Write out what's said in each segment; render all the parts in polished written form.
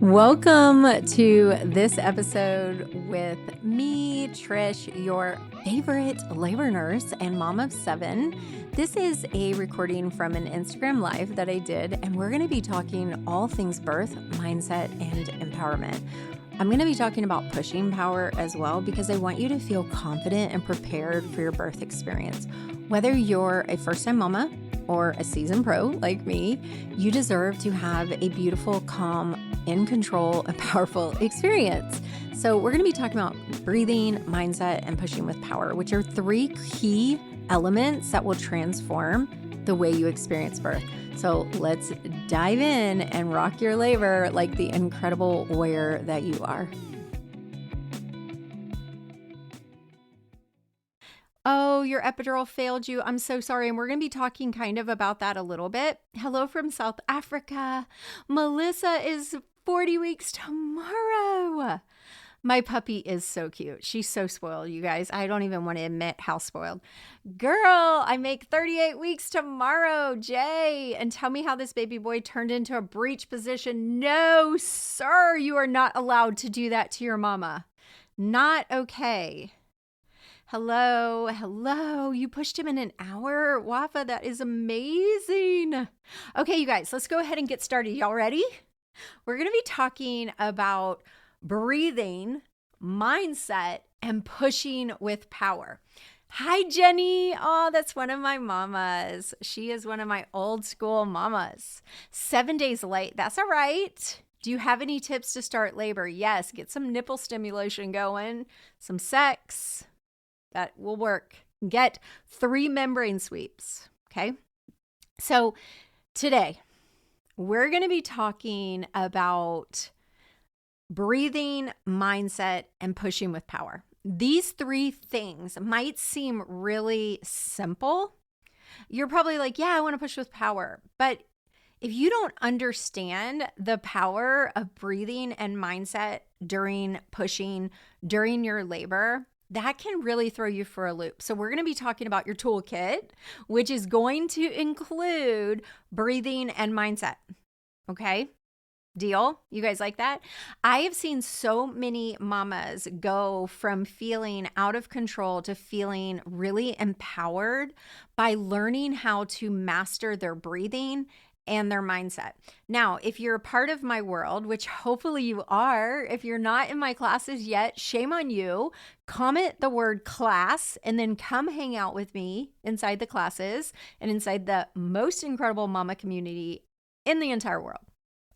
Welcome to this episode with me, Trish, your favorite labor nurse and mom of 7. This is a recording from an Instagram live that I did, and we're going to be talking all things birth, mindset, and empowerment. I'm going to be talking about pushing power as well because I want you to feel confident and prepared for your birth experience. Whether you're a first-time mama or a seasoned pro like me, you deserve to have a beautiful, calm, in control, and powerful experience. So we're going to be talking about breathing, mindset, and pushing with power, which are 3 key elements that will transform the way you experience birth. So let's dive in and rock your labor like the incredible warrior that you are. Oh, your epidural failed you. I'm so sorry. And we're going to be talking kind of about that a little bit. Hello from South Africa. Melissa is 40 weeks tomorrow. My puppy is so cute. She's so spoiled, you guys. I don't even want to admit how spoiled. Girl, I make 38 weeks tomorrow, Jay. And tell me how this baby boy turned into a breech position. No, sir, you are not allowed to do that to your mama. Not okay. Hello. You pushed him in an hour? Wafa, that is amazing. Okay, you guys, let's go ahead and get started. Y'all ready? We're going to be talking about breathing, mindset, and pushing with power. Hi, Jenny. Oh, that's one of my mamas. She is one of my old school mamas. 7 days late. That's all right. Do you have any tips to start labor? Yes, get some nipple stimulation going, some sex. That will work. Get 3 membrane sweeps. Okay. So today we're going to be talking about breathing, mindset, and pushing with power. These 3 things might seem really simple. You're probably like, yeah, I want to push with power. But if you don't understand the power of breathing and mindset during pushing, during your labor, that can really throw you for a loop. So we're going to be talking about your toolkit, which is going to include breathing and mindset. Okay? Deal? You guys like that? I have seen so many mamas go from feeling out of control to feeling really empowered by learning how to master their breathing and their mindset. Now, if you're a part of my world, which hopefully you are, if you're not in my classes yet, shame on you. Comment the word class and then come hang out with me inside the classes and inside the most incredible mama community in the entire world.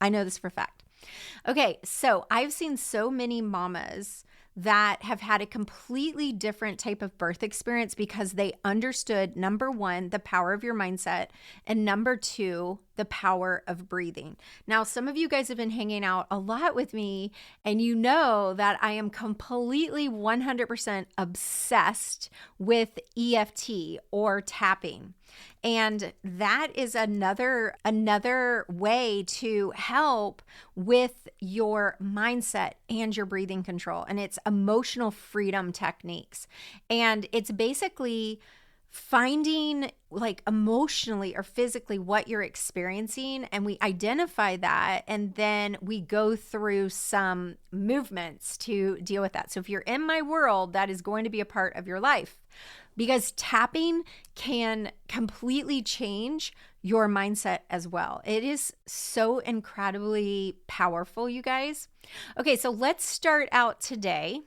I know this for a fact. Okay, so I've seen so many mamas that have had a completely different type of birth experience because they understood, number 1, the power of your mindset, and number 2, the power of breathing. Now, some of you guys have been hanging out a lot with me, and you know that I am completely 100% obsessed with EFT or tapping. And that is another way to help with your mindset and your breathing control. And it's emotional freedom techniques. And it's basically finding like emotionally or physically what you're experiencing, and we identify that, and then we go through some movements to deal with that. So if you're in my world, that is going to be a part of your life, because tapping can completely change your mindset as well. It is so incredibly powerful, you guys. Okay, so let's start out today.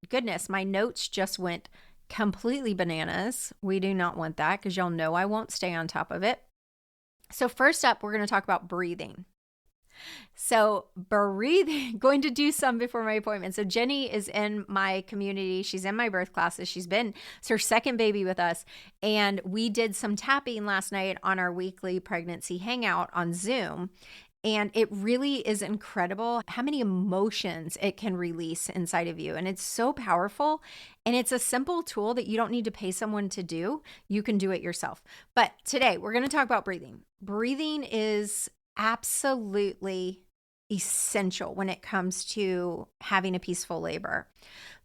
Goodness, my notes just went completely bananas. We do not want that because y'all know I won't stay on top of it. So first up, we're going to talk about breathing. So breathing, going to do some before my appointment. So Jenny is in my community. She's in my birth classes. It's her second baby with us. And we did some tapping last night on our weekly pregnancy hangout on Zoom. And it really is incredible how many emotions it can release inside of you. And it's so powerful. And it's a simple tool that you don't need to pay someone to do. You can do it yourself. But today we're going to talk about breathing. Breathing is absolutely essential when it comes to having a peaceful labor.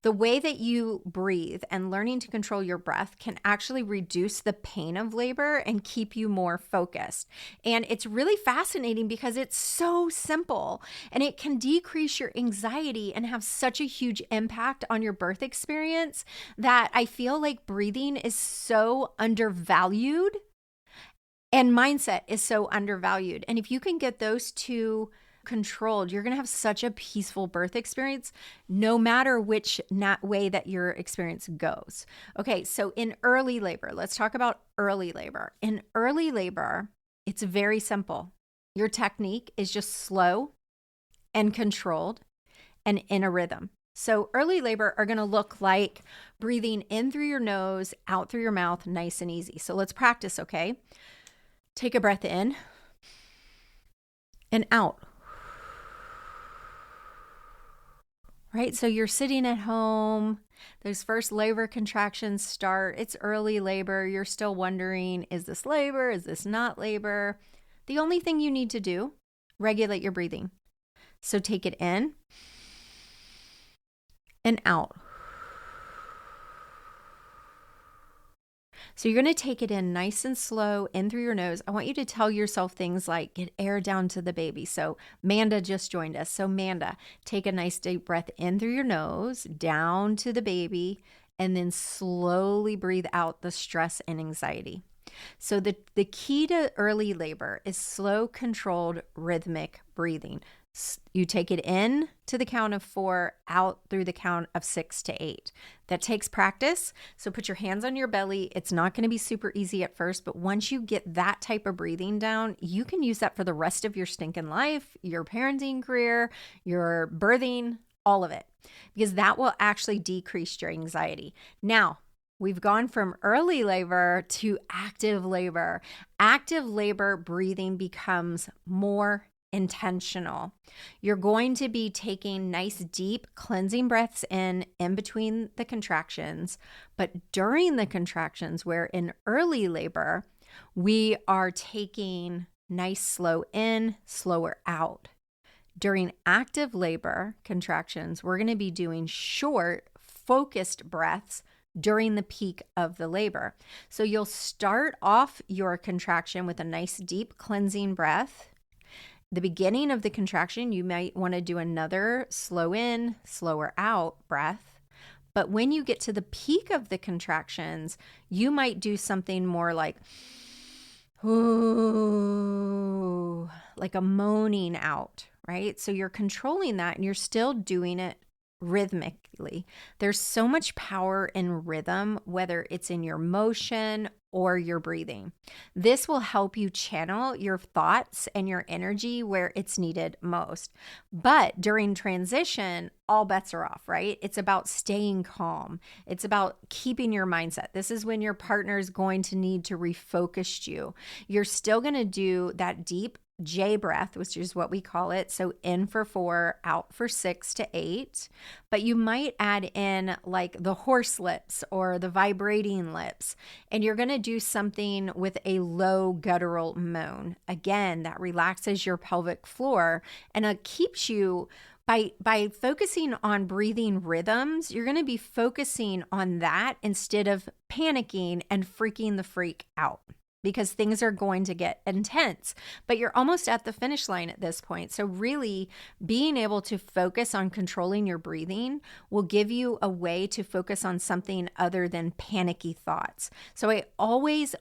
The way that you breathe and learning to control your breath can actually reduce the pain of labor and keep you more focused. And it's really fascinating because it's so simple and it can decrease your anxiety and have such a huge impact on your birth experience that I feel like breathing is so undervalued and mindset is so undervalued. And if you can get those two controlled, you're going to have such a peaceful birth experience, no matter which way that your experience goes. Okay, so in early labor, let's talk about early labor. In early labor, it's very simple. Your technique is just slow and controlled and in a rhythm. So early labor are going to look like breathing in through your nose, out through your mouth, nice and easy. So let's practice, okay? Take a breath in and out. Right? So you're sitting at home. Those first labor contractions start. It's early labor. You're still wondering, is this labor? Is this not labor? The only thing you need to do, regulate your breathing. So take it in and out. So you're going to take it in nice and slow, in through your nose. I want you to tell yourself things like, get air down to the baby. So Manda just joined us. So Manda, take a nice deep breath in through your nose, down to the baby, and then slowly breathe out the stress and anxiety. So the key to early labor is slow, controlled, rhythmic breathing. You take it in to the count of 4, out through the count of 6 to 8. That takes practice. So put your hands on your belly. It's not going to be super easy at first, but once you get that type of breathing down, you can use that for the rest of your stinking life, your parenting career, your birthing, all of it, because that will actually decrease your anxiety. Now, we've gone from early labor to active labor. Active labor breathing becomes more intentional. You're going to be taking nice, deep, cleansing breaths in between the contractions. But during the contractions, where in early labor, we are taking nice, slow in, slower out. During active labor contractions, we're going to be doing short, focused breaths during the peak of the labor. So you'll start off your contraction with a nice, deep, cleansing breath. The beginning of the contraction, you might want to do another slow in, slower out breath. But when you get to the peak of the contractions, you might do something more like, ooh, like a moaning out, right? So you're controlling that and you're still doing it rhythmically. There's so much power in rhythm, whether it's in your motion or your breathing. This will help you channel your thoughts and your energy where it's needed most. But during transition, all bets are off, right? It's about staying calm. It's about keeping your mindset. This is when your partner is going to need to refocus you. You're still going to do that deep J breath, which is what we call it. So in for 4, out for 6 to 8. But you might add in like the horse lips or the vibrating lips. And you're going to do something with a low guttural moan. Again, that relaxes your pelvic floor and it keeps you by focusing on breathing rhythms. You're going to be focusing on that instead of panicking and freaking the freak out, because things are going to get intense, but you're almost at the finish line at this point. So really being able to focus on controlling your breathing will give you a way to focus on something other than panicky thoughts. So I always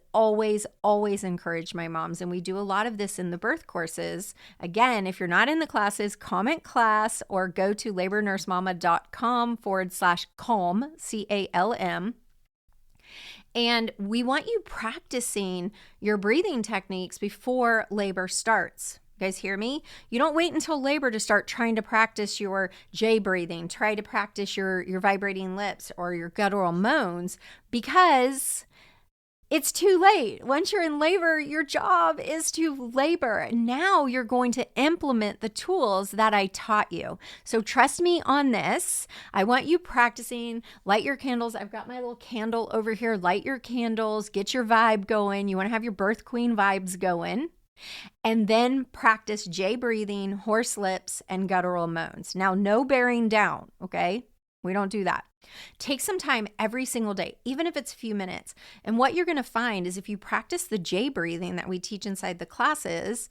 encourage my moms, and we do a lot of this in the birth courses. Again, if you're not in the classes, comment class or go to labornursemama.com/calm, CALM. And we want you practicing your breathing techniques before labor starts. You guys hear me? You don't wait until labor to start trying to practice your J breathing, try to practice your vibrating lips or your guttural moans, because it's too late. Once you're in labor, your job is to labor. Now you're going to implement the tools that I taught you. So trust me on this. I want you practicing. Light your candles. I've got my little candle over here. Light your candles. Get your vibe going. You want to have your birth queen vibes going. And then practice J breathing, horse lips, and guttural moans. Now, no bearing down, okay? We don't do that. Take some time every single day, even if it's a few minutes. And what you're going to find is if you practice the J breathing that we teach inside the classes,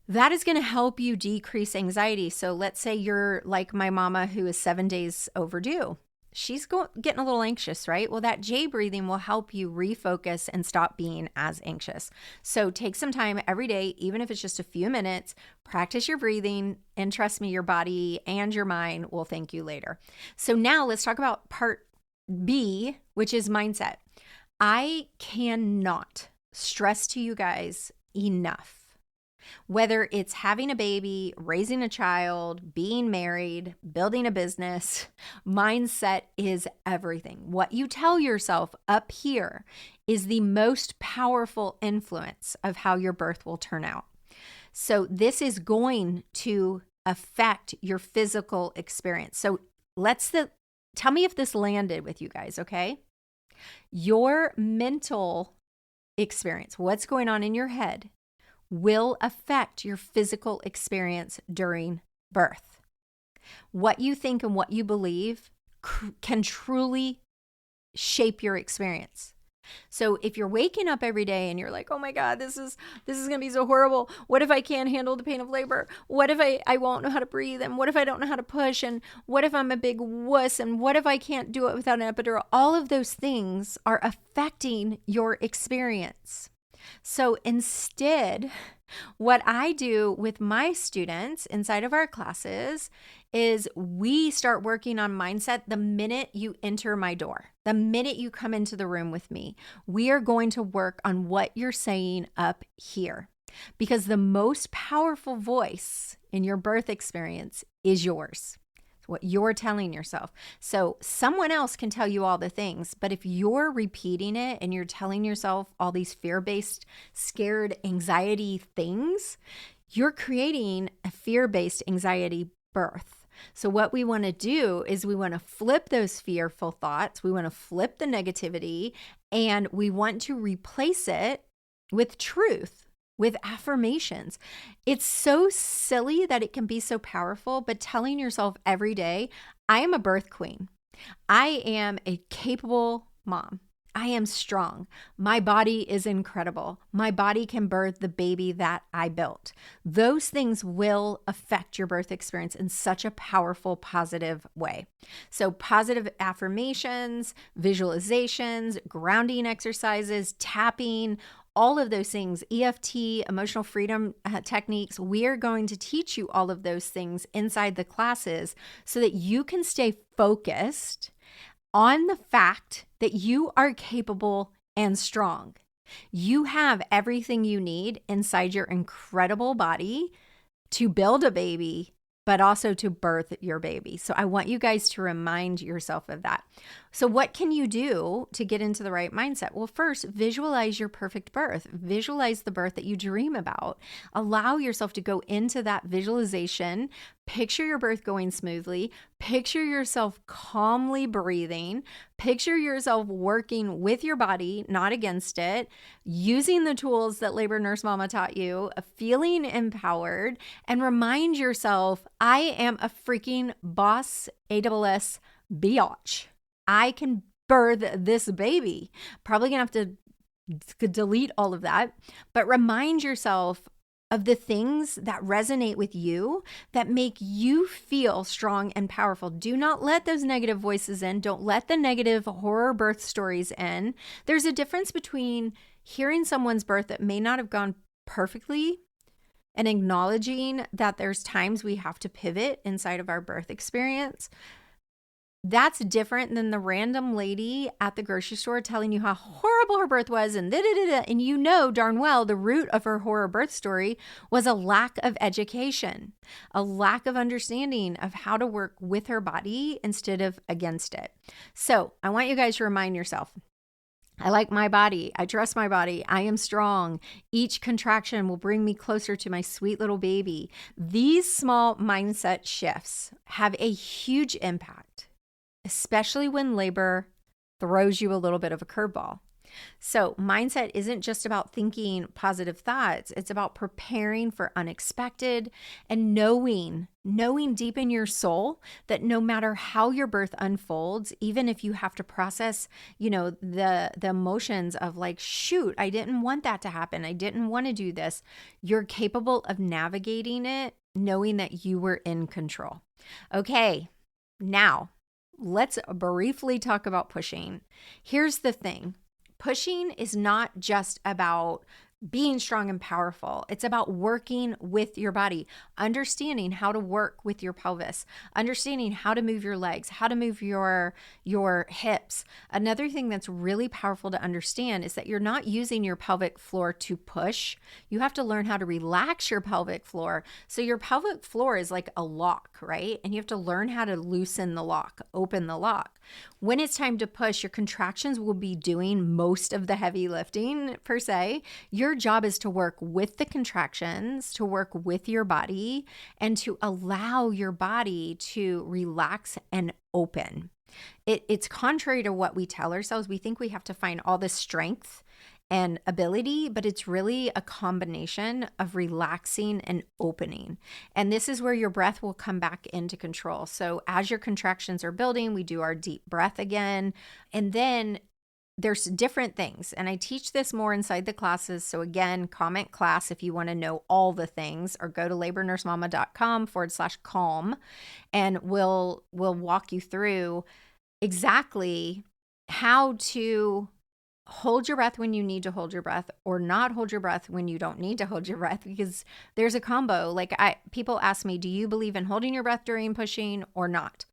that is going to help you decrease anxiety. So let's say you're like my mama who is 7 days overdue. She's getting a little anxious, right? Well, that J breathing will help you refocus and stop being as anxious. So take some time every day, even if it's just a few minutes, practice your breathing, and trust me, your body and your mind will thank you later. So now let's talk about part B, which is mindset. I cannot stress to you guys enough. Whether it's having a baby, raising a child, being married, building a business, mindset is everything. What you tell yourself up here is the most powerful influence of how your birth will turn out. So this is going to affect your physical experience. So tell me if this landed with you guys, okay? Your mental experience, what's going on in your head, will affect your physical experience during birth. What you think and what you believe can truly shape your experience. So if you're waking up every day and you're like, oh my God, this is going to be so horrible. What if I can't handle the pain of labor? What if I won't know how to breathe? And what if I don't know how to push? And what if I'm a big wuss? And what if I can't do it without an epidural? All of those things are affecting your experience. So instead, what I do with my students inside of our classes is we start working on mindset the minute you enter my door, the minute you come into the room with me. We are going to work on what you're saying up here, because the most powerful voice in your birth experience is yours. What you're telling yourself. So someone else can tell you all the things, but if you're repeating it and you're telling yourself all these fear-based, scared, anxiety things, you're creating a fear-based anxiety birth. So what we want to do is we want to flip those fearful thoughts. We want to flip the negativity, and we want to replace it with truth, with affirmations. It's so silly that it can be so powerful, but telling yourself every day, I am a birth queen. I am a capable mom. I am strong. My body is incredible. My body can birth the baby that I built. Those things will affect your birth experience in such a powerful, positive way. So positive affirmations, visualizations, grounding exercises, tapping, all of those things, EFT, emotional freedom techniques, we are going to teach you all of those things inside the classes so that you can stay focused on the fact that you are capable and strong. You have everything you need inside your incredible body to build a baby, but also to birth your baby. So I want you guys to remind yourself of that. So what can you do to get into the right mindset? Well, first, visualize your perfect birth. Visualize the birth that you dream about. Allow yourself to go into that visualization. Picture your birth going smoothly. Picture yourself calmly breathing. Picture yourself working with your body, not against it, using the tools that Labor Nurse Mama taught you, feeling empowered, and remind yourself, I am a freaking boss ASS biatch. I can birth this baby. Probably gonna have to delete all of that, but remind yourself of the things that resonate with you, that make you feel strong and powerful. Do not let those negative voices in. Don't let the negative horror birth stories in. There's a difference between hearing someone's birth that may not have gone perfectly and acknowledging that there's times we have to pivot inside of our birth experience. That's different than the random lady at the grocery store telling you how horrible her birth was and da-da-da-da. And you know darn well the root of her horror birth story was a lack of education, a lack of understanding of how to work with her body instead of against it. So I want you guys to remind yourself, I like my body. I trust my body. I am strong. Each contraction will bring me closer to my sweet little baby. These small mindset shifts have a huge impact, especially when labor throws you a little bit of a curveball. So, mindset isn't just about thinking positive thoughts. It's about preparing for unexpected and knowing deep in your soul that no matter how your birth unfolds, even if you have to process, the emotions of like, shoot, I didn't want that to happen. I didn't want to do this. You're capable of navigating it, knowing that you were in control. Okay, now let's briefly talk about pushing. Here's the thing. Pushing is not just about being strong and powerful. It's about working with your body, understanding how to work with your pelvis, understanding how to move your legs, how to move your hips. Another thing that's really powerful to understand is that you're not using your pelvic floor to push. You have to learn how to relax your pelvic floor. So your pelvic floor is like a lock, right? And you have to learn how to loosen the lock, open the lock. When it's time to push, your contractions will be doing most of the heavy lifting per se. Your job is to work with the contractions, to work with your body, and to allow your body to relax and open. It's contrary to what we tell ourselves. We think we have to find all this strength and ability, but it's really a combination of relaxing and opening. And this is where your breath will come back into control. So as your contractions are building, we do our deep breath again. And then there's different things. And I teach this more inside the classes. So again, comment class if you want to know all the things, or go to labornursemama.com/calm, and we'll walk you through exactly how to hold your breath when you need to hold your breath, or not hold your breath when you don't need to hold your breath, because there's a combo. Like people ask me, do you believe in holding your breath during pushing or not?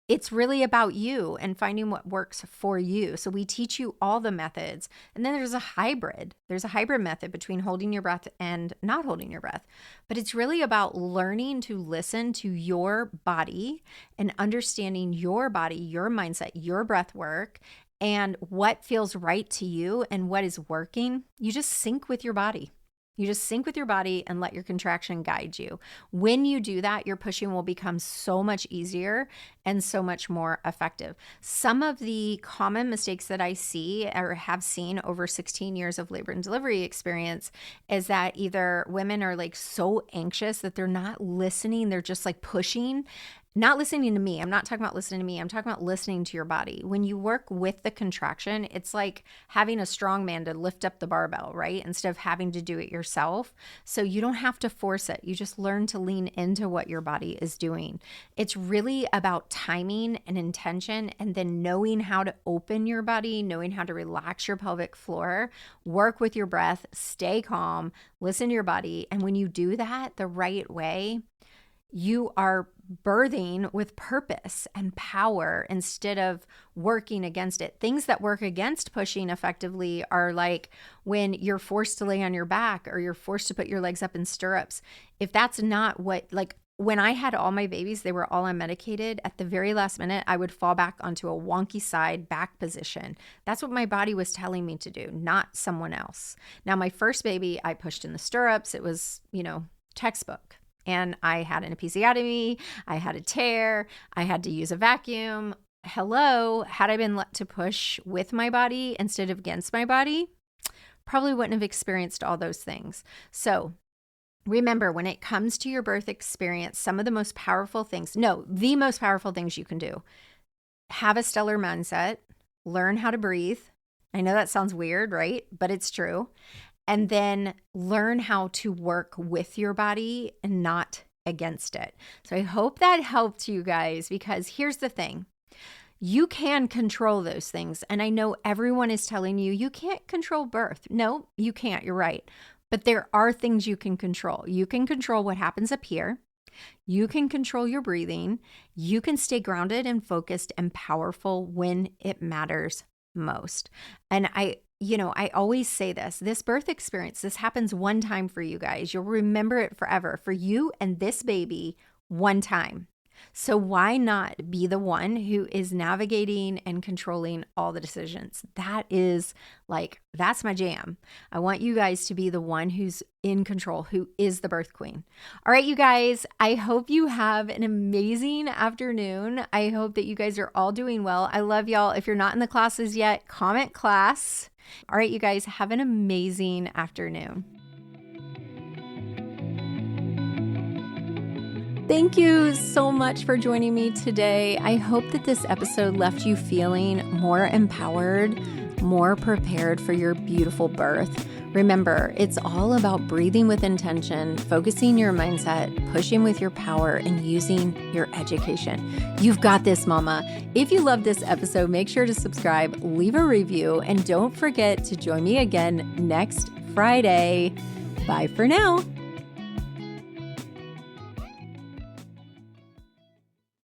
It's really about you and finding what works for you. So we teach you all the methods. And then there's a hybrid. There's a hybrid method between holding your breath and not holding your breath. But it's really about learning to listen to your body and understanding your body, your mindset, your breath work, and what feels right to you and what is working. You just sync with your body. You just sync with your body and let your contraction guide you. When you do that, your pushing will become so much easier and so much more effective. Some of the common mistakes that I see or have seen over 16 years of labor and delivery experience is that either women are like so anxious that they're not listening, they're just like pushing. Not listening to me. I'm not talking about listening to me. I'm talking about listening to your body. When you work with the contraction, it's like having a strong man to lift up the barbell, right? Instead of having to do it yourself. So you don't have to force it. You just learn to lean into what your body is doing. It's really about timing and intention, and then knowing how to open your body, knowing how to relax your pelvic floor, work with your breath, stay calm, listen to your body. And when you do that the right way, you are birthing with purpose and power instead of working against it. Things that work against pushing effectively are like when you're forced to lay on your back, or you're forced to put your legs up in stirrups. If that's not what, like when I had all my babies, they were all unmedicated. At the very last minute, I would fall back onto a wonky side back position. That's what my body was telling me to do, not someone else. Now, my first baby, I pushed in the stirrups. It was, textbook. And I had an episiotomy, I had a tear, I had to use a vacuum. Hello, had I been let to push with my body instead of against my body, probably wouldn't have experienced all those things. So remember, when it comes to your birth experience, some of the most powerful things, the most powerful things you can do, have a stellar mindset, learn how to breathe. I know that sounds weird, right? But it's true. And then learn how to work with your body and not against it. So I hope that helped you guys, because here's the thing. You can control those things. And I know everyone is telling you, you can't control birth. No, you can't. You're right. But there are things you can control. You can control what happens up here. You can control your breathing. You can stay grounded and focused and powerful when it matters most. And I always say this birth experience, this happens one time for you guys. You'll remember it forever, for you and this baby, one time. So why not be the one who is navigating and controlling all the decisions? That's my jam. I want you guys to be the one who's in control, who is the birth queen. All right, you guys, I hope you have an amazing afternoon. I hope that you guys are all doing well. I love y'all. If you're not in the classes yet, comment class. All right, you guys, have an amazing afternoon. Thank you so much for joining me today. I hope that this episode left you feeling more empowered, more prepared for your beautiful birth. Remember, it's all about breathing with intention, focusing your mindset, pushing with your power, and using your education. You've got this, mama. If you love this episode, make sure to subscribe, leave a review, and don't forget to join me again next Friday. Bye for now.